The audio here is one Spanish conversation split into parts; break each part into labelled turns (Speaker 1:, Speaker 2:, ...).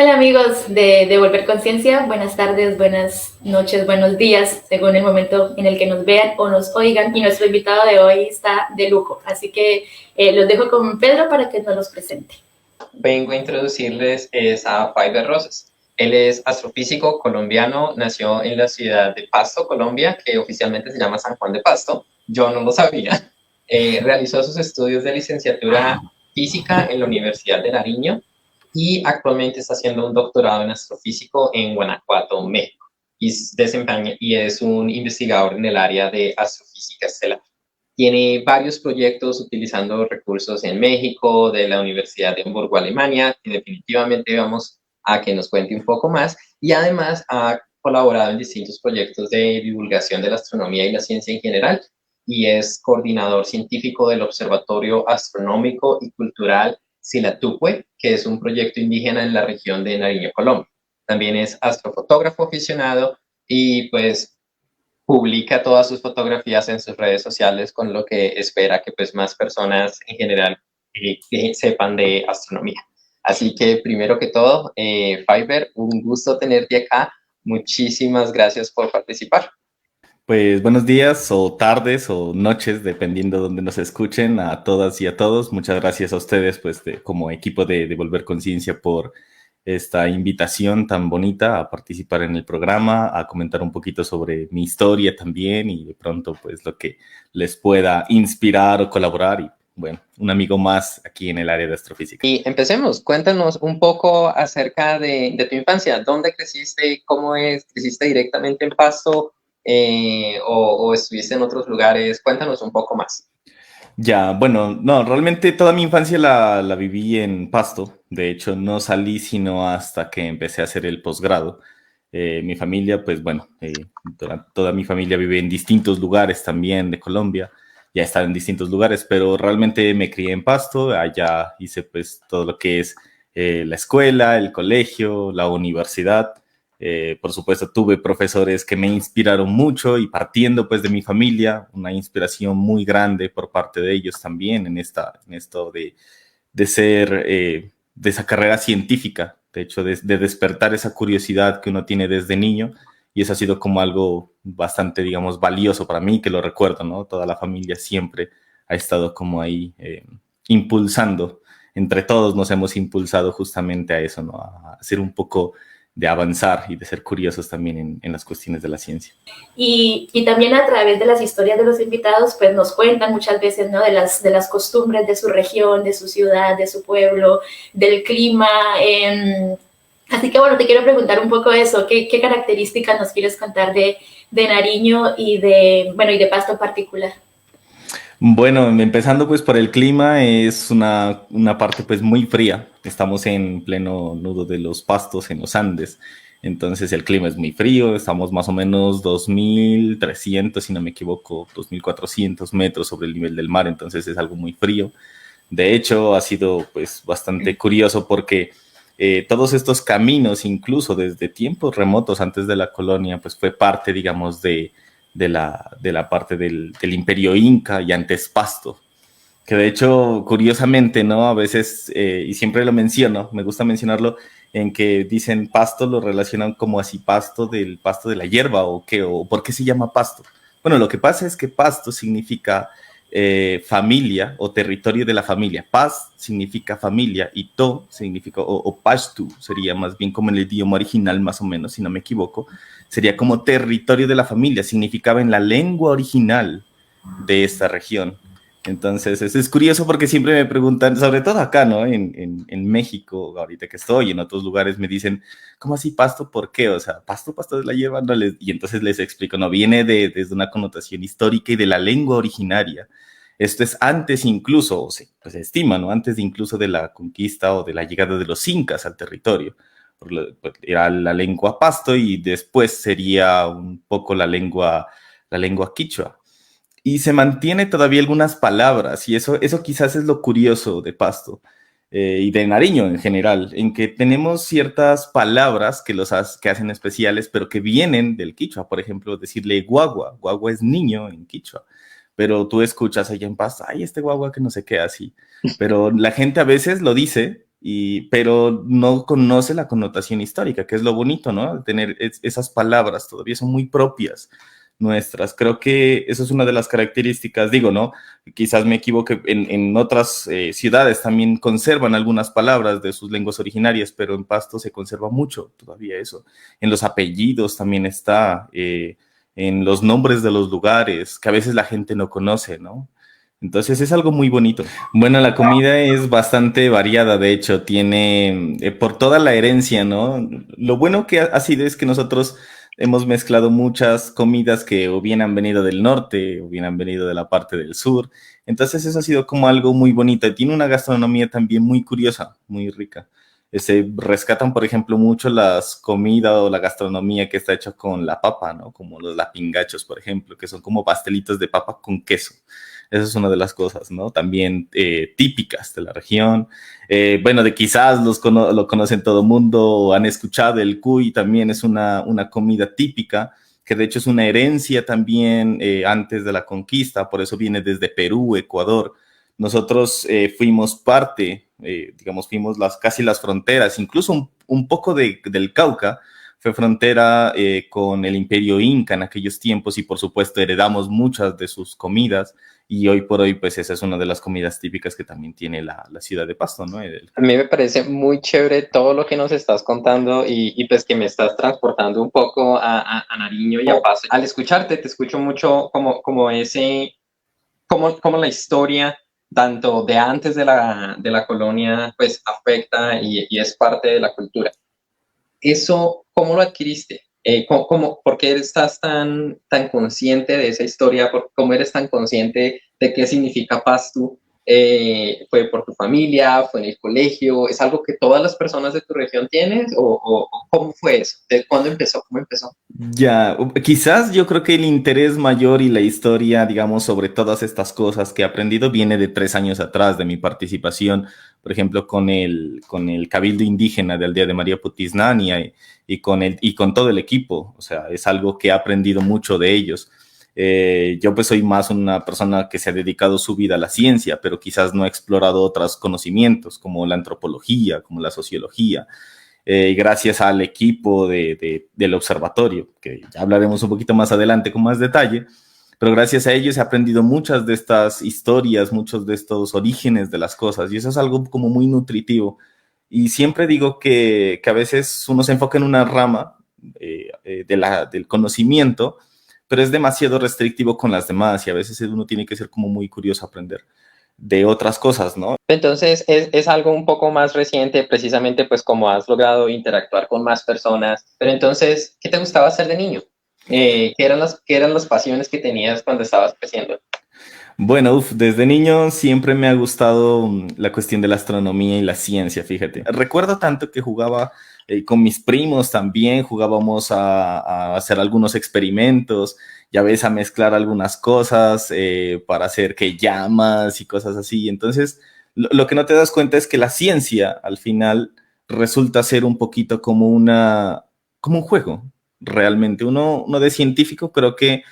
Speaker 1: Hola amigos de Volver Conciencia, buenas tardes, buenas noches, buenos días, según el momento en el que nos vean o nos oigan. Y nuestro invitado de hoy está de lujo, así que los dejo con Pedro para que nos los presente.
Speaker 2: Vengo a introducirles a Faiber Rosas. Él es astrofísico colombiano, nació en la ciudad de Pasto, Colombia, que oficialmente se llama San Juan de Pasto. Yo no lo sabía. Realizó sus estudios de licenciatura física en la Universidad de Nariño y actualmente está haciendo un doctorado en astrofísico en Guanajuato, México. Y es un investigador en el área de astrofísica estelar. Tiene varios proyectos utilizando recursos en México, de la Universidad de Hamburgo, Alemania, y definitivamente vamos a que nos cuente un poco más. Y además ha colaborado en distintos proyectos de divulgación de la astronomía y la ciencia en general, y es coordinador científico del Observatorio Astronómico y Cultural Silatuque, que es un proyecto indígena en la región de Nariño, Colombia. También es astrofotógrafo aficionado y pues publica todas sus fotografías en sus redes sociales, con lo que espera que pues más personas en general sepan de astronomía. Así que primero que todo, Fiverr, un gusto tenerte acá. Muchísimas gracias por participar.
Speaker 3: Pues buenos días o tardes o noches, dependiendo de donde nos escuchen, a todas y a todos. Muchas gracias a ustedes, pues, como equipo de Volver Conciencia por esta invitación tan bonita a participar en el programa, a comentar un poquito sobre mi historia también y de pronto, pues, lo que les pueda inspirar o colaborar. Y bueno, un amigo más aquí en el área de astrofísica.
Speaker 2: Y empecemos, cuéntanos un poco acerca de tu infancia. ¿Dónde creciste? ¿Cómo es? ¿Creciste directamente en Pasto o estuviste en otros lugares? Cuéntanos un poco más.
Speaker 3: Ya, bueno, no, realmente toda mi infancia la viví en Pasto. De hecho, no salí sino hasta que empecé a hacer el posgrado. Mi familia, pues bueno, toda mi familia vive en distintos lugares también de Colombia. Ya están en distintos lugares, pero realmente me crié en Pasto. Allá hice pues todo lo que es la escuela, el colegio, la universidad. Por supuesto, tuve profesores que me inspiraron mucho y partiendo pues de mi familia, una inspiración muy grande por parte de ellos también en esto de ser, de esa carrera científica, de hecho, de despertar esa curiosidad que uno tiene desde niño. Y eso ha sido como algo bastante, digamos, valioso para mí, que lo recuerdo, ¿no? Toda la familia siempre ha estado como ahí impulsando. Entre todos nos hemos impulsado justamente a eso, ¿no? A hacer un poco de avanzar y de ser curiosos también en las cuestiones de la ciencia.
Speaker 1: Y también a través de las historias de los invitados, pues nos cuentan muchas veces, ¿no? De las costumbres de su región, de su ciudad, de su pueblo, del clima. Así que bueno, te quiero preguntar un poco eso, ¿qué características nos quieres contar de Nariño y de Pasto en particular?
Speaker 3: Bueno, empezando pues por el clima, es una parte pues muy fría. Estamos en pleno nudo de los Pastos en los Andes, entonces el clima es muy frío. Estamos más o menos 2.300, si no me equivoco, 2.400 metros sobre el nivel del mar, entonces es algo muy frío. De hecho, ha sido pues bastante curioso porque todos estos caminos, incluso desde tiempos remotos antes de la colonia, pues fue parte, digamos, de la parte del Imperio Inca y antes Pasto. Que de hecho, curiosamente, ¿no? A veces, y siempre lo menciono, me gusta mencionarlo, en que dicen pasto, lo relacionan como así pasto del pasto de la hierba o qué, o por qué se llama pasto. Bueno, lo que pasa es que pasto significa familia o territorio de la familia. Paz significa familia y to significa, o pashtu sería más bien como en el idioma original, más o menos, si no me equivoco, sería como territorio de la familia, significaba en la lengua original de esta región. Entonces, es curioso porque siempre me preguntan, sobre todo acá, ¿no? En México, ahorita que estoy, en otros lugares me dicen, ¿cómo así pasto? ¿Por qué? O sea, pasto de la hierba, no les... Y entonces les explico, no, viene desde una connotación histórica y de la lengua originaria. Esto es antes incluso, o pues se estima, ¿no? Antes de incluso de la conquista o de la llegada de los incas al territorio. Pues, era la lengua pasto y después sería un poco la lengua quichua y se mantiene todavía algunas palabras, y eso quizás es lo curioso de Pasto y de Nariño en general, en que tenemos ciertas palabras que hacen especiales, pero que vienen del quichua. Por ejemplo, decirle guagua, guagua es niño en quichua, pero tú escuchas allá en Pasto, ay, este guagua que no sé qué así, pero la gente a veces lo dice pero no conoce la connotación histórica, que es lo bonito, ¿no? Tener esas palabras todavía son muy propias nuestras. Creo que eso es una de las características, digo, ¿no? Quizás me equivoque, en otras ciudades también conservan algunas palabras de sus lenguas originarias, pero en Pasto se conserva mucho todavía eso. En los apellidos también está, en los nombres de los lugares, que a veces la gente no conoce, ¿no? Entonces es algo muy bonito. Bueno, la comida es bastante variada, de hecho, tiene por toda la herencia, ¿no? Lo bueno que ha sido es que nosotros hemos mezclado muchas comidas que o bien han venido del norte o bien han venido de la parte del sur. Entonces eso ha sido como algo muy bonito. Y tiene una gastronomía también muy curiosa, muy rica. Se rescatan, por ejemplo, mucho las comidas o la gastronomía que está hecha con la papa, ¿no? Como los lapingachos, por ejemplo, que son como pastelitos de papa con queso. Esa es una de las cosas, ¿no? También típicas de la región. Bueno, de quizás lo conocen todo el mundo o han escuchado, el cuy también es una comida típica, que de hecho es una herencia también antes de la conquista, por eso viene desde Perú, Ecuador. Nosotros fuimos parte, digamos, fuimos casi las fronteras, incluso un poco del Cauca, fue frontera con el Imperio Inca en aquellos tiempos y por supuesto heredamos muchas de sus comidas y hoy por hoy pues esa es una de las comidas típicas que también tiene la ciudad de Pasto, ¿no?
Speaker 2: A mí me parece muy chévere todo lo que nos estás contando y pues que me estás transportando un poco a Nariño y a Pasto. Al escucharte, te escucho mucho como la historia tanto de antes de la colonia pues afecta y es parte de la cultura. ¿Eso cómo lo adquiriste? ¿Por qué estás tan consciente de esa historia? ¿Cómo eres tan consciente de qué significa Pasto? ¿Fue por tu familia? ¿Fue en el colegio? ¿Es algo que todas las personas de tu región tienes? ¿O cómo fue eso? ¿De cuándo empezó? ¿Cómo empezó?
Speaker 3: Ya, quizás yo creo que el interés mayor y la historia, digamos, sobre todas estas cosas que he aprendido viene de 3 años atrás de mi participación, por ejemplo, con el Cabildo Indígena del Día de María Putisnania y con todo el equipo. O sea, es algo que he aprendido mucho de ellos. Yo pues soy más una persona que se ha dedicado su vida a la ciencia, pero quizás no ha explorado otros conocimientos como la antropología, como la sociología. Gracias al equipo del observatorio, que ya hablaremos un poquito más adelante con más detalle, pero gracias a ellos he aprendido muchas de estas historias, muchos de estos orígenes de las cosas, y eso es algo como muy nutritivo. Y siempre digo que a veces uno se enfoca en una rama del conocimiento, pero es demasiado restrictivo con las demás, y a veces uno tiene que ser como muy curioso a aprender de otras cosas, ¿no?
Speaker 2: Entonces es algo un poco más reciente, precisamente pues como has logrado interactuar con más personas. Pero entonces, ¿qué te gustaba hacer de niño? ¿Qué eran las pasiones que tenías cuando estabas creciendo?
Speaker 3: Bueno, desde niño siempre me ha gustado la cuestión de la astronomía y la ciencia, fíjate. Recuerdo tanto que jugaba con mis primos también, jugábamos a hacer algunos experimentos, ya ves, a mezclar algunas cosas para hacer que llamas y cosas así. Entonces, lo que no te das cuenta es que la ciencia al final resulta ser un poquito como un juego, realmente. Uno de científico creo que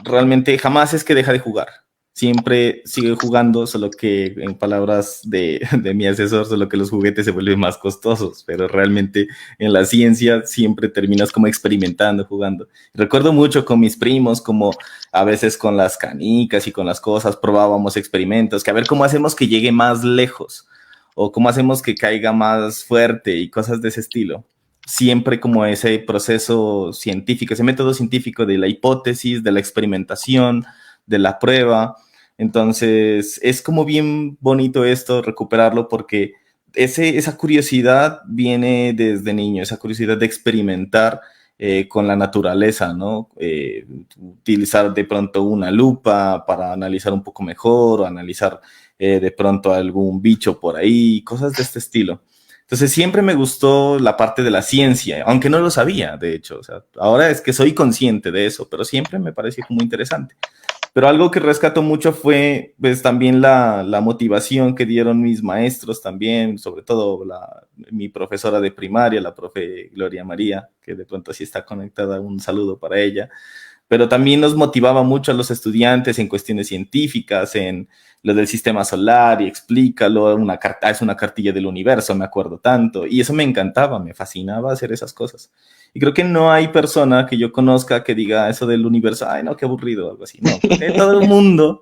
Speaker 3: realmente jamás es que deja de jugar, siempre sigue jugando, solo que en palabras de mi asesor, solo que los juguetes se vuelven más costosos, pero realmente en la ciencia siempre terminas como experimentando, jugando. Recuerdo mucho con mis primos, como a veces con las canicas y con las cosas, probábamos experimentos, que a ver cómo hacemos que llegue más lejos, o cómo hacemos que caiga más fuerte y cosas de ese estilo. Siempre como ese proceso científico, ese método científico de la hipótesis, de la experimentación, de la prueba. Entonces, es como bien bonito esto, recuperarlo, porque esa curiosidad viene desde niño, esa curiosidad de experimentar con la naturaleza, ¿no? Utilizar de pronto una lupa para analizar un poco mejor o analizar de pronto algún bicho por ahí, cosas de este estilo. Entonces siempre me gustó la parte de la ciencia, aunque no lo sabía, de hecho. O sea, ahora es que soy consciente de eso, pero siempre me pareció como interesante. Pero algo que rescato mucho fue pues también la motivación que dieron mis maestros también, sobre todo mi profesora de primaria, la profe Gloria María, que de pronto sí está conectada, un saludo para ella, pero también nos motivaba mucho a los estudiantes en cuestiones científicas, en lo del sistema solar y explícalo, es una cartilla del universo, me acuerdo tanto, y eso me encantaba, me fascinaba hacer esas cosas. Y creo que no hay persona que yo conozca que diga eso del universo, ay no, qué aburrido, algo así, no, creo que todo el mundo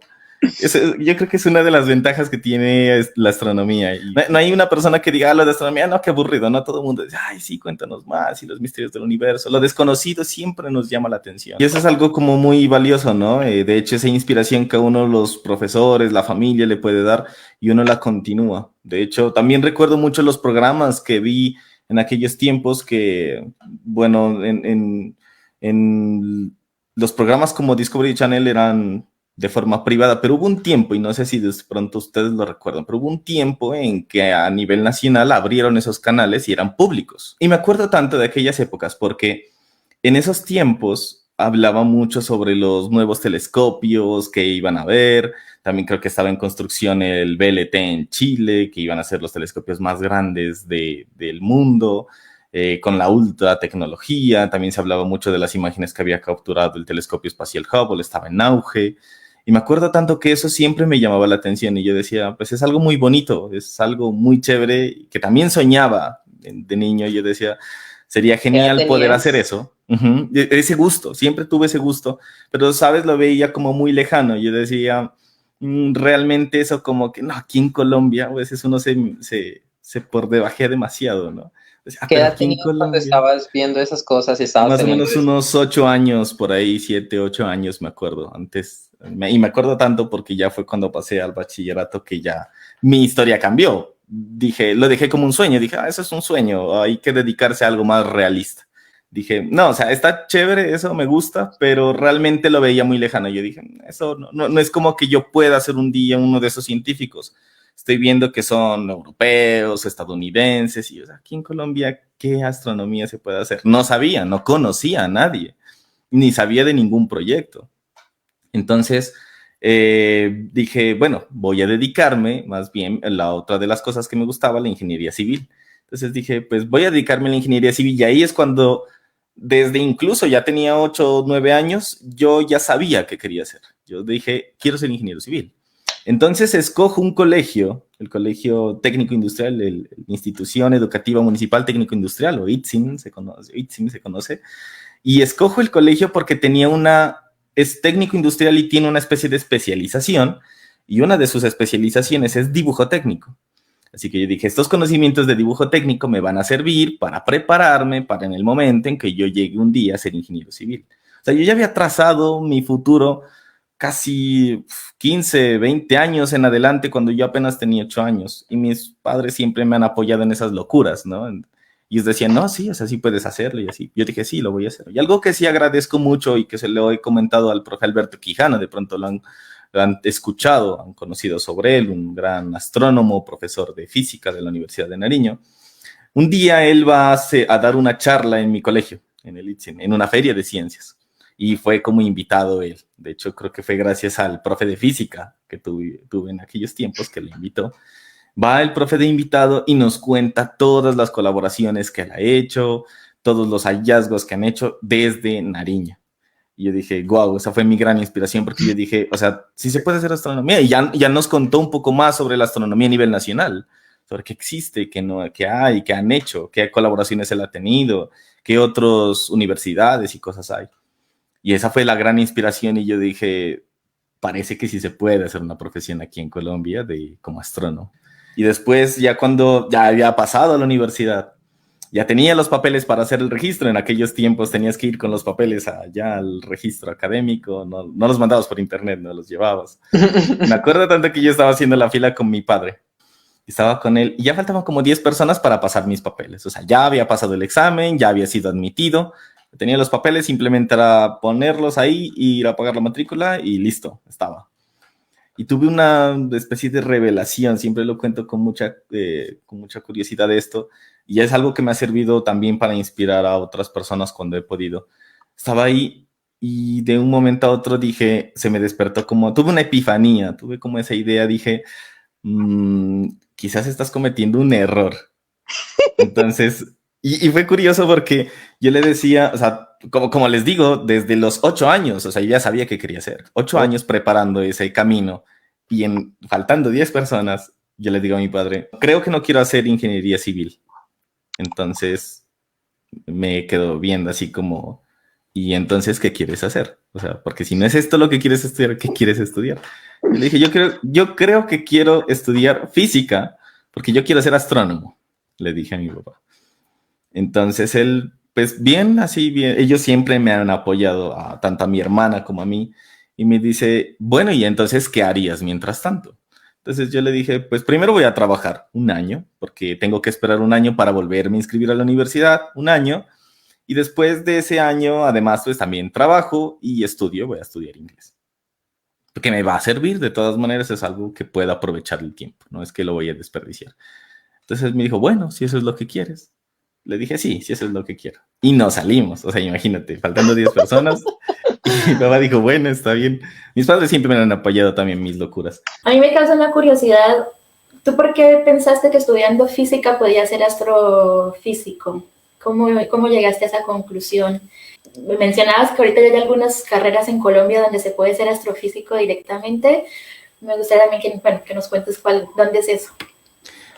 Speaker 3: yo creo que es una de las ventajas que tiene la astronomía. Y no hay una persona que diga, lo de astronomía, no, qué aburrido, no, todo el mundo dice, ay, sí, cuéntanos más, y los misterios del universo. Lo desconocido siempre nos llama la atención. Y eso es algo como muy valioso, ¿no? De hecho, esa inspiración que a uno los profesores, la familia le puede dar, y uno la continúa. De hecho, también recuerdo mucho los programas que vi en aquellos tiempos que, bueno, en los programas como Discovery Channel eran de forma privada, pero hubo un tiempo, y no sé si de pronto ustedes lo recuerdan, pero hubo un tiempo en que a nivel nacional abrieron esos canales y eran públicos. Y me acuerdo tanto de aquellas épocas porque en esos tiempos hablaba mucho sobre los nuevos telescopios que iban a haber. También creo que estaba en construcción el VLT en Chile, que iban a ser los telescopios más grandes del mundo. Con la ultra tecnología, también se hablaba mucho de las imágenes que había capturado el telescopio espacial Hubble, estaba en auge. Y me acuerdo tanto que eso siempre me llamaba la atención y yo decía, pues es algo muy bonito, es algo muy chévere, que también soñaba de niño. Yo decía, sería genial poder hacer eso. Ese gusto, siempre tuve ese gusto, pero, ¿sabes? Lo veía como muy lejano. Yo decía, realmente eso como que, no, aquí en Colombia, a veces uno se por debajea demasiado, ¿no?
Speaker 2: ¿Qué edad tenías cuando estabas viendo esas cosas?
Speaker 3: Más o menos unos 8 años, por ahí, 7, 8 años, me acuerdo. Antes, y me acuerdo tanto porque ya fue cuando pasé al bachillerato que ya mi historia cambió. Lo dejé como un sueño. Dije, eso es un sueño, hay que dedicarse a algo más realista. Dije, no, o sea, está chévere, eso me gusta, pero realmente lo veía muy lejano. Yo dije, eso no es como que yo pueda ser un día uno de esos científicos. Estoy viendo que son europeos, estadounidenses, y, o sea, aquí en Colombia, ¿qué astronomía se puede hacer? No sabía, no conocía a nadie, ni sabía de ningún proyecto. Entonces, dije, bueno, voy a dedicarme, más bien, a la otra de las cosas que me gustaba, la ingeniería civil. Entonces dije, pues voy a dedicarme a la ingeniería civil, y ahí es cuando, desde incluso ya tenía 8 o 9 años, yo ya sabía qué quería hacer. Yo dije, quiero ser ingeniero civil. Entonces escojo un colegio, el Colegio Técnico Industrial, la Institución Educativa Municipal Técnico Industrial, o ITSIM se conoce, y escojo el colegio porque es técnico industrial y tiene una especie de especialización, y una de sus especializaciones es dibujo técnico. Así que yo dije, estos conocimientos de dibujo técnico me van a servir para prepararme para en el momento en que yo llegue un día a ser ingeniero civil. O sea, yo ya había trazado mi futuro casi 15, 20 años en adelante, cuando yo apenas tenía 8 años, y mis padres siempre me han apoyado en esas locuras, ¿no? Y ellos decían, no, sí, o sea, sí puedes hacerlo, y así. Yo dije, sí, lo voy a hacer. Y algo que sí agradezco mucho y que se lo he comentado al profe Alberto Quijano, de pronto lo han escuchado, han conocido sobre él, un gran astrónomo, profesor de física de la Universidad de Nariño. Un día él va a dar una charla en mi colegio, en el ITSIN, en una feria de ciencias. Y fue como invitado él. De hecho, creo que fue gracias al profe de física que tuve en aquellos tiempos que le invitó. Va el profe de invitado y nos cuenta todas las colaboraciones que él ha hecho, todos los hallazgos que han hecho desde Nariño. Y yo dije, wow, esa fue mi gran inspiración, porque yo dije, o sea, sí se puede hacer astronomía. Y ya nos contó un poco más sobre la astronomía a nivel nacional, sobre qué existe, qué hay, qué han hecho, qué colaboraciones él ha tenido, qué otras universidades y cosas hay. Y esa fue la gran inspiración, y yo dije, parece que sí se puede hacer una profesión aquí en Colombia como astrónomo. Y después, ya cuando ya había pasado a la universidad, ya tenía los papeles para hacer el registro. En aquellos tiempos tenías que ir con los papeles allá al registro académico, no los mandabas por internet, no los llevabas. Me acuerdo tanto que yo estaba haciendo la fila con mi padre. Estaba con él y ya faltaban como 10 personas para pasar mis papeles. O sea, ya había pasado el examen, ya había sido admitido. Tenía los papeles, simplemente era ponerlos ahí, ir a pagar la matrícula y listo, estaba. Y tuve una especie de revelación, siempre lo cuento con mucha curiosidad de esto, y es algo que me ha servido también para inspirar a otras personas cuando he podido. Estaba ahí y de un momento a otro dije, se me despertó tuve una epifanía, tuve como esa idea, dije, quizás estás cometiendo un error. Entonces, y fue curioso porque yo le decía, o sea, como les digo, desde los 8 años, o sea, yo ya sabía qué quería hacer. 8 años preparando ese camino y faltando 10 personas, yo le digo a mi padre, creo que no quiero hacer ingeniería civil. Entonces me quedo viendo así como, ¿y entonces qué quieres hacer? O sea, porque si no es esto lo que quieres estudiar, ¿qué quieres estudiar? Y le dije, yo creo que quiero estudiar física porque yo quiero ser astrónomo, le dije a mi papá. Entonces él, pues bien, así bien, ellos siempre me han apoyado, tanto a mi hermana como a mí, y me dice, bueno, ¿y entonces qué harías mientras tanto? Entonces yo le dije, pues primero voy a trabajar 1 año, porque tengo que esperar 1 año para volverme a inscribir a la universidad, 1 año, y después de ese año, además, pues también trabajo y estudio, voy a estudiar inglés. Porque me va a servir, de todas maneras, es algo que pueda aprovechar el tiempo, no es que lo voy a desperdiciar. Entonces me dijo, bueno, si eso es lo que quieres. Le dije, sí, sí, eso es lo que quiero. Y nos salimos, o sea, imagínate, faltando 10 personas. Y mi papá dijo, bueno, está bien. Mis padres siempre me han apoyado también mis locuras.
Speaker 1: A mí me causa una curiosidad. ¿Tú por qué pensaste que estudiando física podías ser astrofísico? ¿Cómo llegaste a esa conclusión? Mencionabas que ahorita ya hay algunas carreras en Colombia donde se puede ser astrofísico directamente. Me gustaría también que nos cuentes dónde es eso.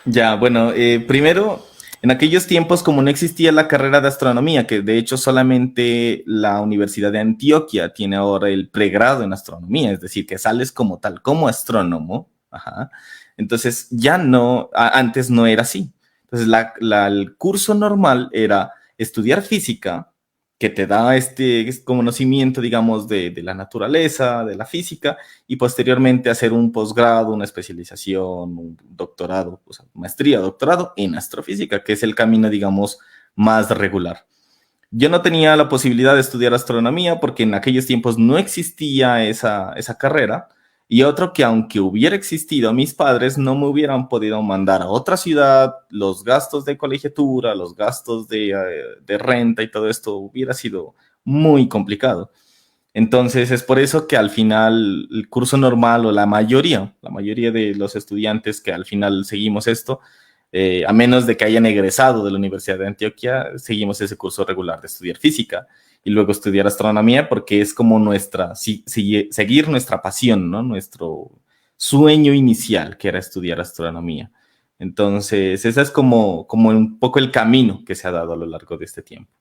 Speaker 3: Ya, bueno, primero, en aquellos tiempos, como no existía la carrera de astronomía, que de hecho solamente la Universidad de Antioquia tiene ahora el pregrado en astronomía, es decir, que sales como tal, como astrónomo. Ajá. Entonces, ya no, antes no era así. Entonces, el curso normal era estudiar física, que te da este conocimiento, digamos, de la naturaleza, de la física, y posteriormente hacer un posgrado, una especialización, un doctorado, o sea, maestría, doctorado en astrofísica, que es el camino, digamos, más regular. Yo no tenía la posibilidad de estudiar astronomía porque en aquellos tiempos no existía esa carrera, y otro que aunque hubiera existido, mis padres no me hubieran podido mandar a otra ciudad, los gastos de colegiatura, los gastos de renta y todo esto hubiera sido muy complicado. Entonces es por eso que al final el curso normal o la mayoría de los estudiantes que al final seguimos esto, a menos de que hayan egresado de la Universidad de Antioquia, seguimos ese curso regular de estudiar física y luego estudiar astronomía porque es como seguir nuestra pasión, ¿no? Nuestro sueño inicial, que era estudiar astronomía. Entonces, ese es como un poco el camino que se ha dado a lo largo de este tiempo.